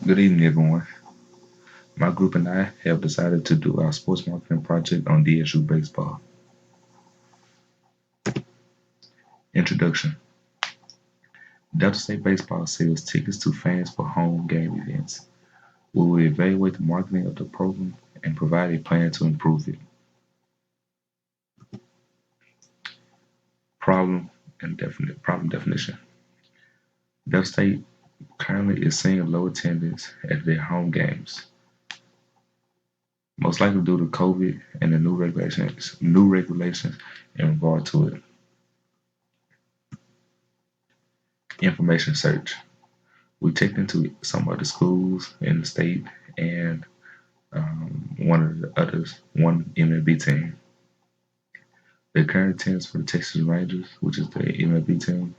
Good evening, everyone. My group and I have decided to do our sports marketing project on DSU baseball. Introduction. Delta State Baseball sells tickets to fans for home game events. We will evaluate the marketing of the program and provide a plan to improve it. Problem definition. Delta State currently is seeing low attendance at their home games, most likely due to COVID and the new regulations in regard to it. Information search. We checked into some of the schools in the state and one of the others, one MLB team. The current attendance for the Texas Rangers, which is the MLB team,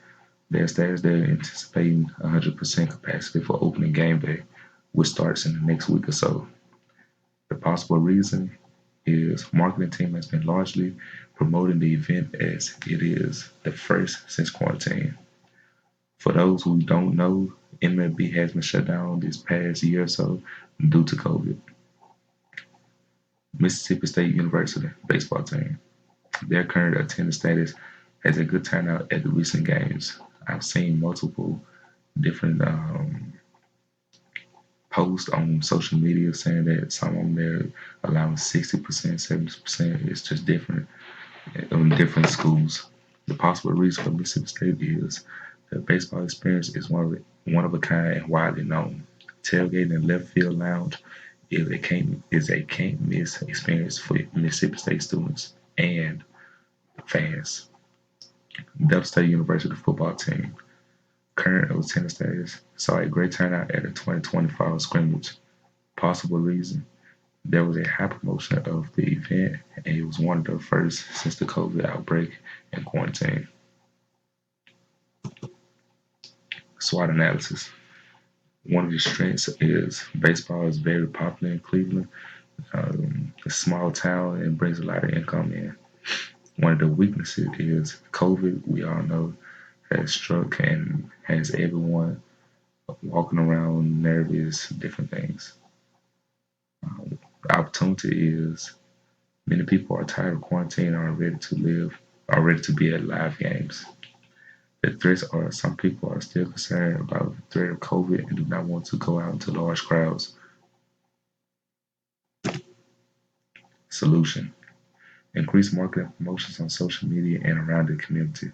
their status they're anticipating 100% capacity for opening game day, which starts in the next week or so. The possible reason is marketing team has been largely promoting the event as it is the first since quarantine. For those who don't know, MLB has been shut down this past year or so due to COVID. Mississippi State University baseball team. Their current attendance status has a good turnout at the recent games. I've seen multiple different posts on social media saying that some of them they're allowing 60%, 70%. It's just different in different schools. The possible reason for Mississippi State is the baseball experience is one of a kind and widely known. Tailgating in left field lounge is a can't miss experience for Mississippi State students and fans. Delta State University football team. Current attendance status saw a great turnout at the 2020 fall scrimmage. Possible reason there was a high promotion of the event, and it was one of the first since the COVID outbreak and quarantine. SWOT analysis. One of the strengths is baseball is very popular in Cleveland. A small town and brings a lot of income in. One of the weaknesses is COVID. We all know has struck and has everyone walking around nervous, different things. The opportunity is many people are tired of quarantine and are ready to be at live games. The threats are some people are still concerned about the threat of COVID and do not want to go out into large crowds. Solution. Increase marketing promotions on social media and around the community.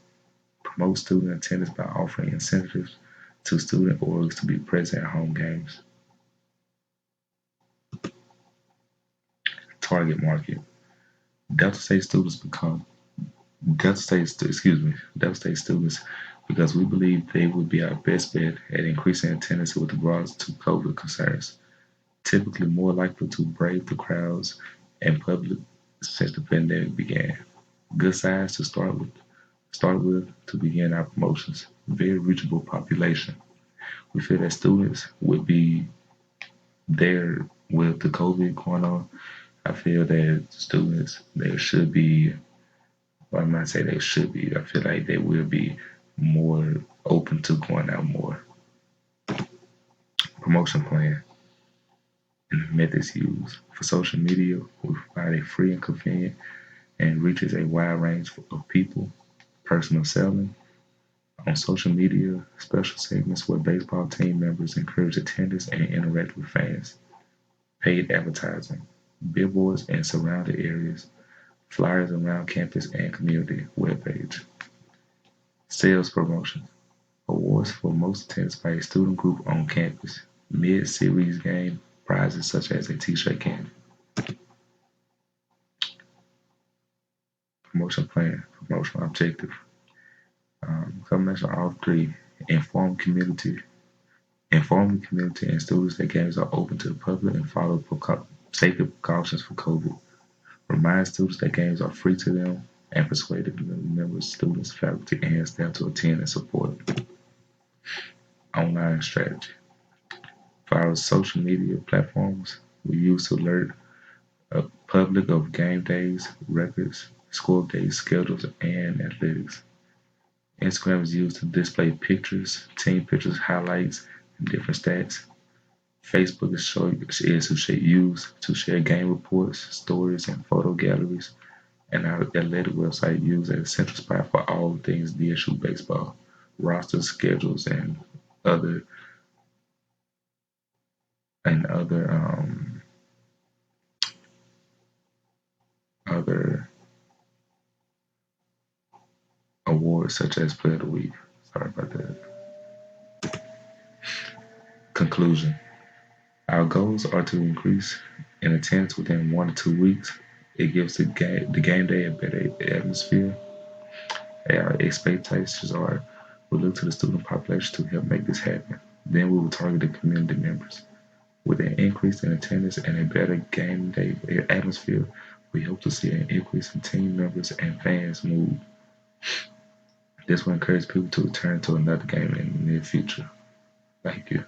Promote student attendance by offering incentives to student orgs to be present at home games. Target market. Delta State students become Delta State students because we believe they would be our best bet at increasing attendance with regards to COVID concerns. Typically more likely to brave the crowds and public since the pandemic began. Good size to start with to begin our promotions. Very reachable population. We feel that students would be there with the COVID going on. I feel that students they should be well, I'm not saying they should be. I feel like they will be more open to going out more. Promotion plan and the methods used. For social media, we provide a free and convenient and reaches a wide range of people. Personal selling. On social media, special segments where baseball team members encourage attendance and interact with fans. Paid advertising. Billboards in surrounding areas. Flyers around campus and community webpage. Sales promotion. Awards for most attendance by a student group on campus. Mid-series game prizes such as a t-shirt candy. Promotion plan, promotional objective. Combination of all three. Inform community. Inform the community and students that games are open to the public and follow safety precautions for COVID. Remind students that games are free to them and persuade the members, students, faculty, and staff to attend and support. Online strategy. For our social media platforms, we use to alert a public of game days, records, school days, schedules, and athletics. Instagram is used to display pictures, team pictures, highlights, and different stats. Facebook is used to share game reports, stories, and photo galleries, and our athletic website used as a central spot for all things DSU baseball, rosters, schedules, other and other awards such as Player of the Week. Sorry about that. Conclusion. Our goals are to increase in attendance within 1 to 2 weeks. It gives the game day a better atmosphere. Our expectations are we look to the student population to help make this happen. Then we will target the community members. With an increase in attendance and a better game day atmosphere, we hope to see an increase in team members and fans move. This will encourage people to return to another game in the near future. Thank you.